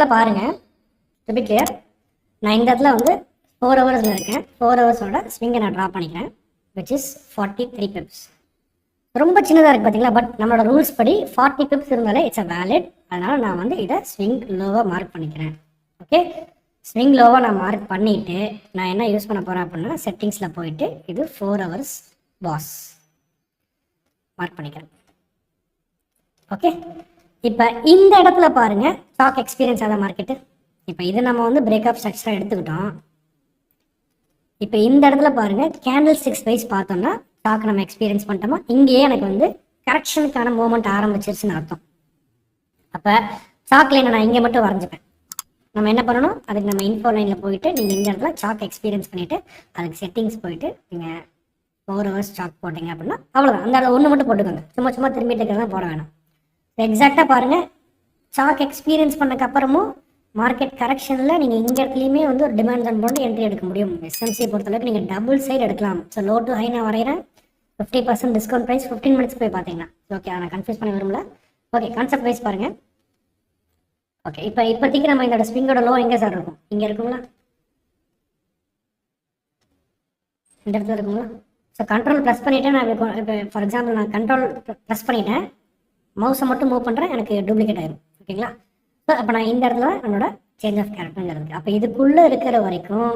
இடத்துல பாருங்கள், to be clear, நான் இந்த இடத்துல வந்து 4 ஹவர்ஸில் இருக்கேன். 4 ஹவர்ஸோட ஸ்விங்கை நான் ட்ரா பண்ணிக்கிறேன், விச் இஸ் 43 பிப்ஸ். ரொம்ப சின்னதாக இருக்குது பார்த்தீங்களா. பட் நம்மளோட ரூல்ஸ் படி 40 பிப்ஸ் இருந்தாலே இட்ஸ் அ வேலிட். அதனால் நான் வந்து இதை ஸ்விங் லோவாக மார்க் பண்ணிக்கிறேன். ஓகே, ஸ்விங் லோவாக நான் மார்க் பண்ணிவிட்டு நான் என்ன யூஸ் பண்ண போகிறேன் அப்படின்னா, செட்டிங்ஸில் போயிட்டு இது 4 ஹவர்ஸ் பாஸ் மார்க் பண்ணிக்கிறேன். ஓகே, இப்போ இந்த இடத்துல பாருங்கள் ஸ்டாக் எக்ஸ்பீரியன்ஸ் ஆத மார்க்கெட்டு. இப்போ இது நம்ம வந்து பிரேக்அப் ஸ்ட்ரக்சராக எடுத்துக்கிட்டோம். இப்போ இந்த இடத்துல பாருங்கள் கேண்டில் ஸ்டிக்ஸ் வைஸ் பார்த்தோம்னா ஸ்டாக் நம்ம எக்ஸ்பீரியன்ஸ் பண்ணிட்டோமா, இங்கேயே எனக்கு வந்து கரெக்ஷனுக்கான மூவ்மெண்ட் ஆரம்பிச்சிருச்சுன்னு அர்த்தம். அப்போ சாக் லைனை நான் இங்கே மட்டும் வரைஞ்சிப்பேன். நம்ம என்ன பண்ணணும், அதுக்கு நம்ம இன்ஃபோ லைனில் போயிட்டு நீங்கள் இந்த இடத்துல சாக் எக்ஸ்பீரியன்ஸ் பண்ணிவிட்டு அதுக்கு செட்டிங்ஸ் போயிட்டு நீங்கள் 4 ஹவர்ஸ் சாக் போட்டிங்க அப்படின்னா அவ்வளோதான். அந்த இடத்துல ஒன்று மட்டும் போட்டுக்கோங்க, சும்மா திரும்பிட்டு இருக்கிறதா போட வேணாம். எக்ஸாக்டாக பாருங்கள், சாக் எக்ஸ்பீரியன்ஸ் பண்ணக்கப்புறமும் மார்க்கெட் கரெக்ஷனில் நீங்கள் இந்த இடத்துலையுமே வந்து ஒரு டிமாண்ட் ஜோன் போட்டு என்ட்ரி எடுக்க முடியும். எஸ்எம்சியை பொறுத்தளவுக்கு நீங்கள் டபுள் சைடு எடுக்கலாம். ஸோ லோ டு ஹை நான் வரைகிறேன். 50% டிஸ்கவுண்ட் ப்ரைஸ் 15 மினிட்ஸ் போய் பார்த்தீங்கன்னா ஓகே, நான் கன்ஃபியூஸ் பண்ண விரும்பல. ஓகே, கான்செப்ட் வைஸ் பாருங்கள். ஓகே, இப்போதைக்கு நம்ம இந்த ஸ்விங்கோட லோ எங்கே சார் இருக்கும், இங்கே இருக்குங்களா, இந்த இடத்துல இருக்குங்களா. ஸோ கண்ட்ரோல் ப்ரெஸ் பண்ணிவிட்டேன். நான் இப்போ ஃபார் எக்ஸாம்பிள் நான் கண்ட்ரோல் ப்ரெஸ் பண்ணிவிட்டேன், மவுஸை மட்டும் மூவ் பண்ணுறேன், எனக்கு டூப்ளிகேட் ஆயிரும். ஓகேங்களா. ஸோ அப்போ நான் இந்த இடத்துல என்னோட சேஞ்ச் ஆஃப் கேரக்டருங்க இருக்குது. அப்போ இதுக்குள்ளே இருக்கிற வரைக்கும்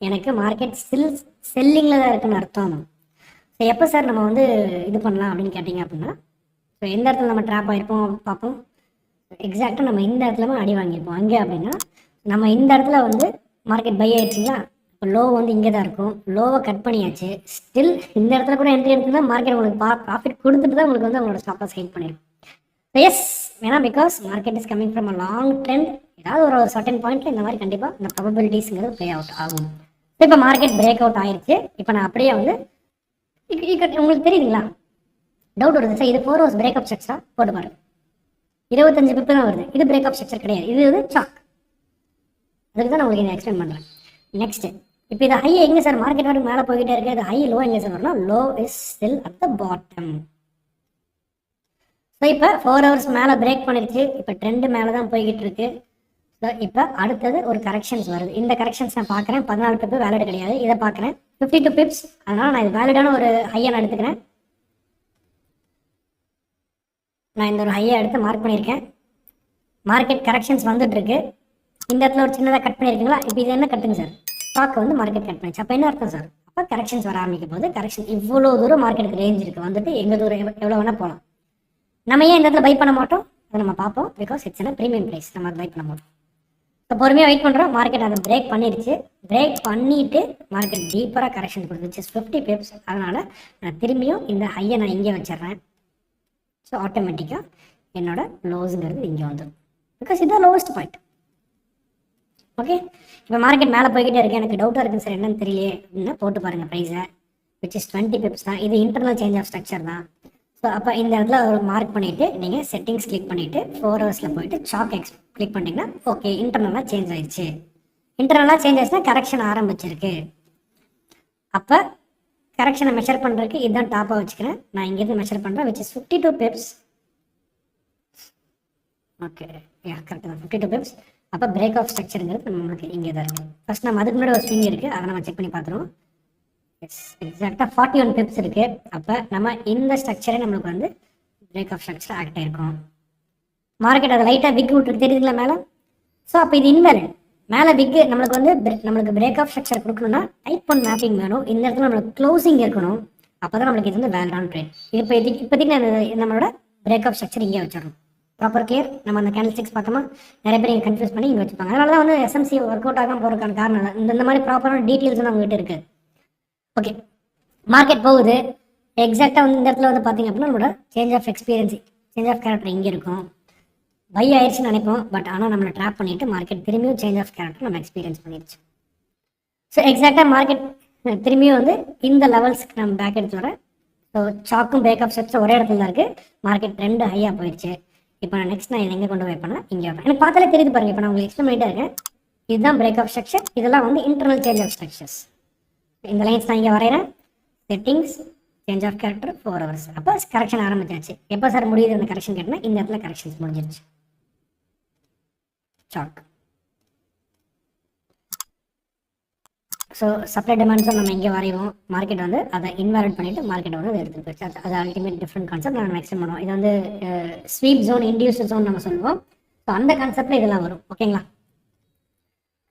எனக்கு மார்க்கெட் செல்லிங்கில் தான் இருக்குன்னு அர்த்தம். ஸோ எப்போ சார் நம்ம வந்து இது பண்ணலாம் அப்படின்னு கேட்டிங்க அப்படின்னா, ஸோ எந்த இடத்துல நம்ம ட்ராப் ஆகிருப்போம் பார்ப்போம். எக்ஸாக்டாக நம்ம இந்த இடத்துல அடி வாங்கியிருப்போம். அங்கே அப்படின்னா நம்ம இந்த இடத்துல வந்து மார்க்கெட் பை ஆயிடுச்சுங்களா. இப்போ லோ வந்து இங்கே தான் இருக்கும், லோவை கட் பண்ணியாச்சு. ஸ்டில் இந்த இடத்துல கூட என்ட்ரி எடுத்துன்னா மார்க்கெட் உங்களுக்கு ப்ராஃபிட் கொடுத்துட்டு தான் உங்களுக்கு வந்து அவங்களோட ஸ்டாப் லாஸ் ஹைட் பண்ணியிருக்கும். எஸ், ஏன்னா because market is coming from a long trend. ஏதாவது ஒரு சர்டன் பாயிண்ட்ல இந்த மாதிரி கண்டிப்பாக இந்த ப்ராபபிலிட்டிஸ்ங்கிறது ப்ளே அவுட் ஆகும். இப்போ மார்க்கெட் பிரேக் அவுட் ஆயிடுச்சு. இப்போ நான் அப்படியே வந்து உங்களுக்கு தெரியுதுங்களா, டவுட் வருது சார், இது 4 ஹவர்ஸ் பிரேக்அப் ஸ்ட்ரக்சரா போட்டு பாருங்க. 25 பிப்பு தான் வருது. இது பிரேக்அப் ஸ்ட்ரக்சர் கிடையாது, இது வந்து சாக். அதுக்கு தான் நான் உங்களுக்கு இதை எக்ஸ்பிளைன் பண்ணுறேன். நெக்ஸ்ட், இப்போ இது ஹை எங்கே சார், மார்க்கெட் வரைக்கும் மேலே போய்கிட்டே இருக்கு. அது ஹை லோ எங்கே சார் வரணும், low is still at the bottom. So இப்போ 4 ஹவர்ஸ் மேலே பிரேக் பண்ணிருச்சு. இப்போ ட்ரெண்டு மேலே தான் போய்கிட்டு இருக்கு. ஸோ இப்போ அடுத்தது ஒரு கரெக்ஷன்ஸ் வருது. இந்த கரெக்ஷன்ஸ் நான் பார்க்குறேன். 14 பிப்பு வேலிட் கிடையாது, இதை பார்க்குறேன் 52 பிப்ஸ். அதனால் நான் இது வேலிடான ஒரு ஹையை நான் எடுத்துக்கிறேன். நான் இந்த ஒரு ஹையை எடுத்து மார்க் பண்ணியிருக்கேன். மார்க்கெட் கரெக்ஷன்ஸ் வந்துட்டு இருக்கு. இந்த இடத்துல ஒரு சின்னதாக கட் பண்ணியிருக்கீங்களா. இப்போ இது என்ன கட்டுங்க சார், ஸ்டாக் வந்து மார்க்கெட் கட் பண்ணிச்சு. அப்போ என்ன அர்த்தம் சார், அப்போ கரெக்ஷன்ஸ் வர ஆரம்பிக்கும் போது கரெக்ஷன் இவ்வளோ தூரம் மார்க்கெட்டுக்கு ரேஞ்ச் இருக்குது, வந்துட்டு எங்கள் தூரம் எவ்வளோ வேணால் போகலாம். நம்ம ஏன் இந்த இடத்துல பை பண்ண மாட்டோம், அதை நம்ம பார்ப்போம். பிகாஸ் இட்ஸ் ப்ரீமியம் ப்ரைஸ், நம்ம அதை பை பண்ண மாட்டோம். இப்போ பொறுமையாக வெயிட் பண்ணுறோம். மார்க்கெட் அதை பிரேக் பண்ணிடுச்சு. பிரேக் பண்ணிவிட்டு மார்க்கெட் டீப்பராக கரெக்ஷன் கொடுத்துச்சு 50 பிப்ஸ். அதனால் நான் திரும்பியும் இந்த ஹையை நான் இங்கே வச்சிடுறேன். ஸோ ஆட்டோமேட்டிக்காக என்னோட லோஸுங்கிறது இங்கே வந்துடும். பிகாஸ் இதுதான் லோவஸ்ட் பாயிண்ட். ஓகே, இப்போ மார்க்கெட் மேலே போய்கிட்டே இருக்கு. எனக்கு டவுட்டாக இருக்குது சார், என்னன்னு தெரியல அப்படின்னா போட்டு பாருங்கள் ப்ரைஸை, விச் இஸ் 20 பிப்ஸ் தான். இது இன்டர்னல் சேஞ்ச் ஆஃப் ஸ்ட்ரக்சர் தான். ஸோ அப்போ இந்த இடத்துல ஒரு மார்க் பண்ணிவிட்டு நீங்கள் செட்டிங்ஸ் கிளிக் பண்ணிவிட்டு 4 ஹவர்ஸில் போயிட்டு சாக் கிளிக் பண்ணிங்கன்னா ஓகே, இன்டர்னலாக சேஞ்ச் ஆயிடுச்சு. இன்டர்னலாக சேஞ்ச் ஆயிடுச்சுன்னா கரெக்ஷன் ஆரம்பிச்சிருக்கு. அப்போ கரெக்ஷனை மெஷர் பண்ணுறதுக்கு இதுதான் டாப்பாக வச்சுக்கிறேன். நான் இங்கேருந்து மெஷர் பண்ணுறேன், விச் இஸ் 52 பிப்ஸ். ஓகே, கரெக்டாக தான் 52 பிப்ஸ். அப்போ பிரேக் ஆஃப் ஸ்ட்ரக்சருங்கிறது நம்மளுக்கு இங்கே தான் இருக்குது. ஃபஸ்ட் நம்ம அதுக்கு முன்னாடி ஒரு ஸ்விங் இருக்குது, அதை நம்ம செக் பண்ணி பார்த்துருவோம். எக்ஸாக்டாக 41 பிப்ஸ் இருக்குது. அப்போ நம்ம இந்த ஸ்ட்ரக்சரே நம்மளுக்கு வந்து பிரேக் ஆஃப் ஸ்ட்ரக்சர் ஆக்ட் ஆகிருக்கும். மார்க்கெட் அதை லைட்டாக விக் விட்டுருக்கு, தெரியுதுங்களா மேலே. ஸோ அப்போ இது இன்வேலிட். மேலே விக்கு நம்மளுக்கு வந்து நம்மளுக்கு பிரேக் ஆஃப் ஸ்ட்ரக்சர் கொடுக்கணும்னா டைப் ஒன் மேப்பிங் வேணும். இந்த இடத்துல நம்மளுக்கு க்ளோசிங் இருக்கணும். அப்போ தான் நம்மளுக்கு இது வந்து வேலிடான ட்ரேட். இப்போதைக்கு நம்மளோட பிரேக் ஆஃப் ஸ்ட்ரக்சர் இங்கே வச்சிடணும். Proper clear. நம்ம அந்த கேண்டில் ஸ்டிக்ஸ் பார்த்தோமா, நிறைய பேர் இங்கே கன்ஃபியூஸ் பண்ணி இங்கே வச்சுப்பாங்க. அதனால தான் வந்து எஸ்எம்சி ஒர்க் அவுட் ஆகாமல் போகிறதுக்கான காரணம் இந்த மாதிரி ப்ராப்பரான டீட்டெயில்ஸ் வந்து அவங்ககிட்ட இருக்குது. ஓகே, மார்க்கெட் போகுது. எக்ஸாக்டாக வந்து இந்த இடத்துல வந்து பார்த்தீங்க அப்படின்னா நம்மளோட change of experience, change of character இங்கே இருக்கும். பை ஆயிடுச்சுன்னு நினைப்போம். பட் ஆனால் நம்மளை ட்ராப் பண்ணிவிட்டு மார்க்கெட் திரும்பியும் சேஞ்ச் ஆஃப் கேரக்டர் நம்ம எக்ஸ்பீரியன்ஸ் பண்ணிடுச்சு. ஸோ எக்ஸாக்டாக மார்க்கெட் திரும்பியும் வந்து இந்த லெவல்ஸ்க்கு நம்ம பேக் எடுத்து வரேன். ஸோ சாக்கும் பிரேக் ஆஃப் ஸ்ட்ரக்சர் ஒரே இடத்துல தான் இருக்குது. மார்க்கெட் 2 ஹையாக போயிடுச்சு. இப்போ நான் நெக்ஸ்ட் நான் எங்கே கொண்டு போய் பண்ணேன், இங்கே வைப்பேன். எனக்கு பார்த்தாலே தெரியுது பாருங்கள். இப்போ நான் உங்களுக்கு எக்ஸ்பிளைன் பண்ணிட்டே இருக்கேன். இதுதான் பிரேக் ஆஃப் ஸ்ட்ரக்சர். இதெல்லாம் வந்து இன்டர்னல் சேஞ்ச் ஆஃப் ஸ்ட்ரக்சர்ஸ். இந்த லைன்ஸ் நான் இங்கே வரைகிறேன். Settings, change of character, 4 hours. அப்போ கரெக்ஷன் ஆரம்பிச்சாச்சு. எப்போ சார் முடியுது அந்த கரெக்ஷன் கேட்டால் இந்த இடத்துல கரெக்ஷன்ஸ் முடிஞ்சிருச்சு. சாக். ஸோ சப்ளை டிமாண்ட்ஸும் நம்ம இங்கே வரைவோம், மார்க்கெட் வந்து அதை இன்வாலிட் பண்ணிவிட்டு மார்க்கெட் வந்து எடுத்துகிட்டு போயிடுச்சு. அது அல்டிமேட் டிஃப்ரெண்ட் கான்செப்ட் நான் எக்ஸ்பிளைன் பண்ணுவோம். இது வந்து ஸ்வீப் ஜோன், இன்டியூஸ்ட் ஜோன் நம்ம சொல்லுவோம். ஸோ அந்த கான்செப்டில் இதெல்லாம் வரும். ஓகேங்களா?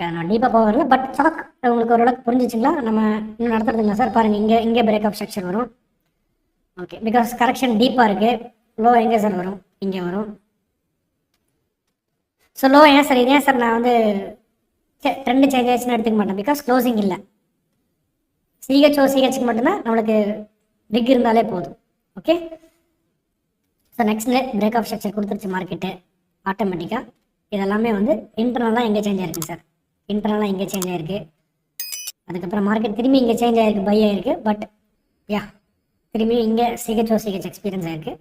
நான் டீப்பாக போகிறதில்ல, பட் சாக் உங்களுக்கு ஓரளவுக்கு புரிஞ்சிச்சிங்களா? நம்ம இன்னும் நடத்துறதுங்களா சார்? பாருங்கள், இங்கே பிரேக் ஆஃப் ஸ்ட்ரக்சர் வரும். ஓகே, பிகாஸ் கரெக்ஷன் டீப்பாக இருக்குது. லோ எங்கே சார் வரும்? இங்கே வரும். ஸோ லோ ஏன் சார், இதே சார் நான் வந்து ட்ரெண்டு சேஞ்ச் ஆயிடுச்சுன்னு எடுத்துக்க மாட்டேன், பிகாஸ் க்ளோசிங் இல்லை. சிஹெச்க்கு மட்டும்தான் நம்மளுக்கு பிக் இருந்தாலே போதும். Okay, so next break of structure கொடுத்துருச்சு மார்க்கெட்டு ஆட்டோமேட்டிக்காக. இதெல்லாமே வந்து இன்டர்னலாக எங்கே சேஞ்ச் ஆயிருக்கு சார்? இன்டர்னலாக இங்கே சேஞ்ச் ஆயிருக்கு. அதுக்கப்புறம் மார்க்கெட் திரும்பி இங்கே சேஞ்ச் ஆயிருக்கு, பை ஆயிருக்கு. பட் யா, திரும்பி இங்கே சிஹெச் எக்ஸ்பீரியன்ஸ் ஆயிருக்கு.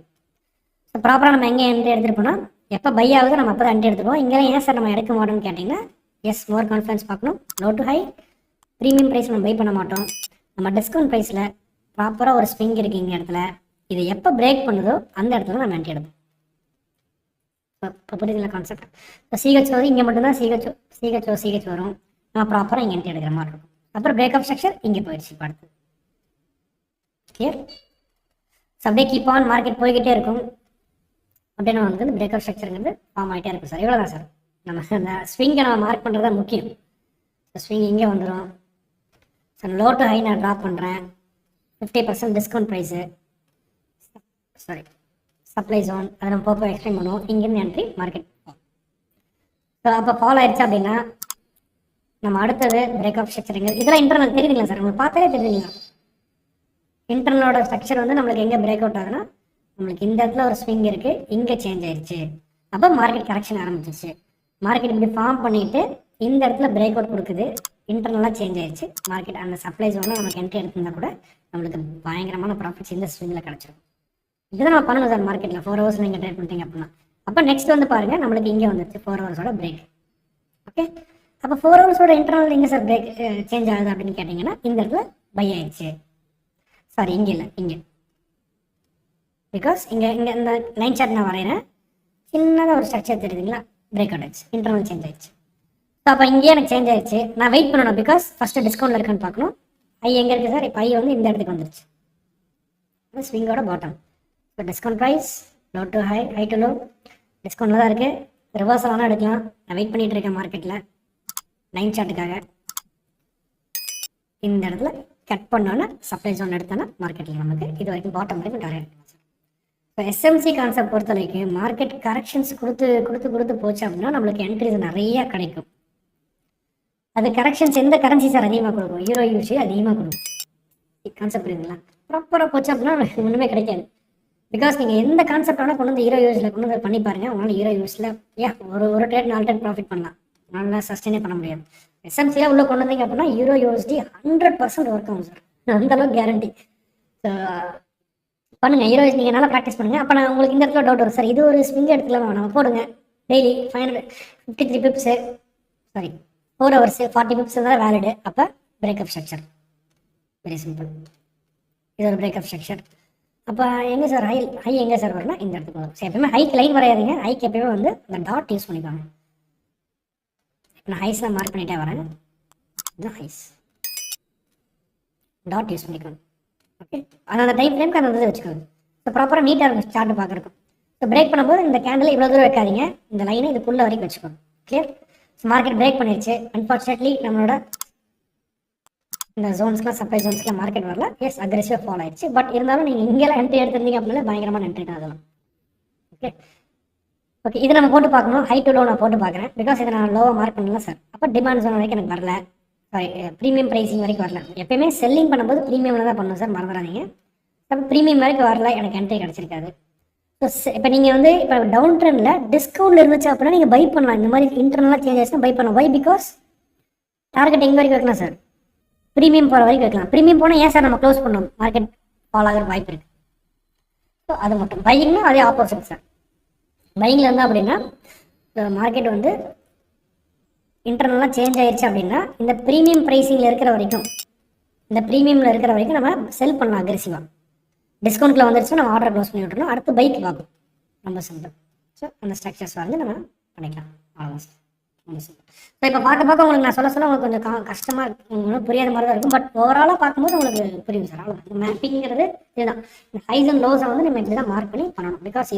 ஸோ ப்ராப்பராக நம்ம எங்கே என்ட்ரி எடுத்துகிட்டு போனால் எப்போ பை ஆகுதோ நம்ம அப்போ தான் என்ட்ரி எடுத்துப்போம். இங்கே ஏன் சார் நம்ம எடுக்க மாட்டோம்னு கேட்டிங்கன்னா, எஸ், மோர் கான்ஃபிடன்ஸ் பார்க்கணும். Low to high premium price நம்ம பை பண்ண மாட்டோம். நம்ம டிஸ்கவுண்ட் ப்ரைஸில் ப்ராப்பராக ஒரு ஸ்விங் இருக்குது இங்கே இடத்துல. இது எப்போ பிரேக் பண்ணுதோ அந்த இடத்துல நம்ம என்ட்ரி எடுப்போம். இப்போ புரியுதுங்களா கான்செப்ட்? இப்போ சிஹெச் வந்து இங்கே மட்டும்தான் சிஹெச் வரும். நம்ம ப்ராப்பராக இங்கே என்ட்ரி எடுக்கிற மாதிரி இருக்கும். அப்புறம் பிரேக் ஆஃப் ஸ்ட்ரக்சர் இங்கே போயிடுச்சு. இப்போ அடுத்து கிளியர். ஸோ அப்படியே கீப் ஆன் மார்க்கெட் போய்கிட்டே இருக்கும். அப்படியே நம்ம வந்து பிரேக் ஆஃப் ஸ்ட்ரக்சருங்கிறது ஃபார்ம் ஆகிட்டே இருக்கும் சார். இவ்வளோ தான் சார். நம்ம அந்த ஸ்விங்கை நம்ம மார்க் பண்ணுறது தான் முக்கியம். ஸ்விங் இங்கே வந்துடும். ஸோ லோ டு ஹை நான் ட்ராப் பண்ணுறேன். 50% discount price, sorry supply zone, அதை நம்ம போக எக்ஸ்பிளைன் பண்ணுவோம். இங்கேருந்து என்ட்ரி மார்க்கெட். ஸோ அப்போ ஃபாலோ ஆயிடுச்சு அப்படின்னா நம்ம அடுத்தது பிரேக் ஆஃப் ஸ்ட்ரக்சருங்க. இதெல்லாம் இன்டர்னல் தெரியுதுங்களா சார்? உங்களுக்கு பார்த்தாலே தெரியுதுங்களா? இன்டர்னலோட ஸ்ட்ரக்சர் வந்து நம்மளுக்கு எங்கே பிரேக் அவுட் ஆகுதுன்னா, நம்மளுக்கு இந்த இடத்துல ஒரு ஸ்விங் இருக்குது, இங்கே சேஞ்ச் ஆயிடுச்சு. அப்போ மார்க்கெட் கரெக்ஷன் ஆரம்பிச்சிச்சு. மார்க்கெட் இப்படி ஃபார்ம் பண்ணிவிட்டு இந்த இடத்துல பிரேக் அவுட் கொடுக்குது, இன்டர்னலாக சேஞ்ச் ஆயிடுச்சு மார்க்கெட். அந்த சப்ளை ஜோனில் நமக்கு என்ட்ரி எடுத்திருந்தா கூட நம்மளுக்கு பயங்கரமான ப்ராஃபிட்ஸ் இந்த ஸ்விங்கில் கிடச்சிடும். இதுதான் நம்ம பண்ணணும் சார் மார்க்கெட்டில். 4 ஹவர்ஸ் நீங்கள் ட்ரேட் பண்ணிட்டீங்க அப்படின்னா. அப்போ நெக்ஸ்ட் வந்து பாருங்கள், நம்மளுக்கு இங்கே வந்துருச்சு 4 ஹவர்ஸோட பிரேக். ஓகே, அப்போ 4 ஹவர்ஸோட இன்டர்னல் எங்கே சார் பிரேக் சேஞ்ச் ஆகுது அப்படின்னு கேட்டிங்கன்னா, இந்த இடத்துல பை ஆயிடுச்சு. சாரி, இங்கே இல்லை, இங்கே. பிகாஸ் இங்கே இந்த லைன் சார்ட் நான் வரைகிறேன், சின்னதாக ஒரு ஸ்ட்ரக்சர் தெரியுதுங்களா? பிரேக் அவுட் ஆயிடுச்சு, இன்டர்னல் சேஞ்ச் ஆயிடுச்சு. ஸோ அப்போ இங்கேயே எனக்கு சேஞ்ச் ஆயிடுச்சு. நான் வெயிட் பண்ணணும், பிகாஸ் ஃபஸ்ட்டு டிஸ்கவுண்ட்டில் இருக்கான்னு பார்க்கணும். ஐ எங்கே இருக்குது சார்? இப்போ ஐ வந்து இந்த இடத்துக்கு வந்துருச்சு, ஸ்விங்கோட பாட்டம். இப்போ discount price low to high, high to low, டிஸ்கவுண்ட்டில் தான் இருக்குது. ரிவர்சல் ஆனால் எடுக்கலாம். நான் வெயிட் பண்ணிகிட்டு இருக்கேன் மார்க்கெட்டில் லைன் சார்ட்டுக்காக. இந்த இடத்துல கட் பண்ணோன்னா சப்ளை ஜோன் எடுத்தோன்னா மார்க்கெட்டில் நமக்கு இது வரைக்கும் பாட்டம் வரைக்கும் டார்கெட். இப்போ எஸ்எம்சி கான்செப்ட் பொறுத்த வரைக்கும் மார்க்கெட் கரெக்ஷன்ஸ் கொடுத்து போச்சு அப்படின்னா நம்மளுக்கு என்ட்ரிஸ் நிறையா கிடைக்கும். அது கரெக்ஷன்ஸ் எந்த கரன்சி சார் அதிகமாக கொடுக்கும்? யூரோ யூசி அதிகமாக கொடுக்கும். கான்செப்ட் இருக்குங்களா? ப்ராப்பராக போச்சு அப்படின்னா ஒன்றுமே கிடைக்காது. பிகாஸ் நீங்கள் எந்த கான்செப்ட் வேணால் கொண்டு வந்து யூரோ யூஸில் கொண்டு வந்து பண்ணி பாருங்கள், உங்களால் யூரோ யூஸில் ஒரு ட்ரேட் 4 ட்ரேட் ப்ராஃபிட் பண்ணலாம். நல்லா சஸ்டெயினே பண்ண முடியாது. எஸ்எம்சியில் உள்ளே கொண்டு வந்தீங்க அப்படின்னா யூரோ யூஎஸ்டி 100% ஒர்க் ஆகும் சார். அந்தளவுக்கு கேரண்டி. ஸோ பண்ணுங்கள், யூரோ நீங்கள் நல்லா ப்ராக்டிஸ் பண்ணுங்கள். அப்போ நான் உங்களுக்கு இந்த இடத்துல டவுட் வரும் சார், இது ஒரு ஸ்விங் எடுத்துக்கலாம், நம்ம போடுங்க daily 553 pips, sorry 4 hours 40 pips தான் வேலிடு. அப்போ break of structure very simple. இது ஒரு பிரேக் ஆஃப் ஸ்ட்ரக்சர். அப்போ எங்கே சார் ஹை எங்கே சார் வரும்னா இந்த இடத்துக்கு வரும். சரி, எப்பயுமே ஹைக்கு லைன் வரையாதீங்க. ஹைக்கு எப்பயுமே வந்து அந்த டாட் யூஸ் பண்ணிப்பாங்க. இப்போ நான் ஹைஸ்லாம் மார்க் பண்ணிட்டே வரேன். இதுதான் ஹைஸ், டாட் யூஸ் பண்ணிக்கணும். ஓகே, அந்த டைம் ஃப்ரேம்க்கு அந்த இதை வச்சுக்கோங்க. ஸோ ப்ராப்பராக நீட்டாக இருக்கும் சார்ட்டு பார்க்குறக்கும். ஸோ பிரேக் பண்ணும்போது இந்த கேண்டில் இவ்வளோ தூரம் வைக்காதீங்க, இந்த லைனை இதுக்குள்ளே வரைக்கும் வச்சுக்கோங்க. கிளியர். ஸோ மார்க்கெட் பிரேக் பண்ணிடுச்சு. அன்ஃபார்ச்சுனேட்லி நம்மளோட இந்த ஜோன்ஸ்லாம் சப்ளை ஜோன்ஸ்லாம் மார்க்கெட் வரல. எஸ், அக்ரெசிவாக ஃபால் ஆயிடுச்சு. பட் இருந்தாலும் நீங்கள் இங்கெல்லாம் என்ட்ரி எடுத்திருந்தீங்க அப்படின்னா பயங்கரமான என்ட்ரி தான் அதெல்லாம். ஓகே, இதை நம்ம போட்டு பார்க்கணும். ஹை டு லோ நான் போட்டு பார்க்குறேன். பிகாஸ் இதை நான் லோவாக மார்க் பண்ணல சார். அப்போ டிமாண்ட் ஜோன் வரைக்கும் எனக்கு வரல. சாரி, ப்ரீமியம் ப்ரைஸிங் வரைக்கும் வரல. எப்பயுமே செல்லிங் பண்ணும்போது ப்ரீமியமில் தான் பண்ணணும் சார், மறந்துடாதீங்க. அப்போ ப்ரீமியம் வரைக்கும் வரல, எனக்கு என்ட்ரி கிடச்சிருக்காது. ஸோ இப்போ நீங்கள் வந்து இப்போ டவுன் ட்ரெண்டில் டிஸ்கவுண்ட்டில் இருந்துச்சு அப்படின்னா நீங்கள் பை பண்ணலாம். இந்த மாதிரி இன்டர்னலாக சேஞ்ச் ஆச்சுன்னா பை பண்ணலாம். வை? பிகாஸ் டார்கெட் எங்கே வரைக்கும் வைக்கலாம் சார்? ப்ரீமியம் போகிற வரைக்கும் வைக்கலாம். ப்ரீமியம் போனால் ஏன் சார் நம்ம க்ளோஸ் பண்ணோம்? மார்க்கெட் ஃபால் ஆகிற வாய்ப்பு இருக்குது. ஸோ அது மட்டும். பையிங்னா அதே ஆப்போசிட் சார். பையிங்கில் இருந்தால் அப்படின்னா மார்க்கெட் வந்து இன்டர்னலாக சேஞ்ச் ஆயிடுச்சு அப்படின்னா இந்த ப்ரீமியம் ப்ரைஸிங்கில் இருக்கிற வரைக்கும் நம்ம செல் பண்ணலாம் அக்ரெசிவாக. டிஸ்கவுண்ட்டில் வந்துருச்சுன்னா நம்ம ஆர்டர் க்ளோஸ் பண்ணி விட்டுருணும். அடுத்து பைக் பார்க்கும். ரொம்ப சிம்பிள். ஸோ அந்த ஸ்ட்ரக்சர்ஸ் வந்து நம்ம பண்ணிக்கலாம். அவ்வளோதான் சார். ஸோ இப்போ பார்க்க உங்களுக்கு நான் சொல்ல உங்களுக்கு கொஞ்சம் கஷ்டமாக இருக்கும், உங்களுக்கு புரியாத மாதிரி தான் இருக்கும். பட் ஓவராலாக பார்க்கும்போது உங்களுக்கு புரியும் சார். அவ்வளோதான். மேப்பிங்கிறது இதுதான். இந்த ஹைஸ் அண்ட் லோஸை வந்து நம்ம இப்படி தான் மார்க் பண்ணி பண்ணணும். பிகாஸ்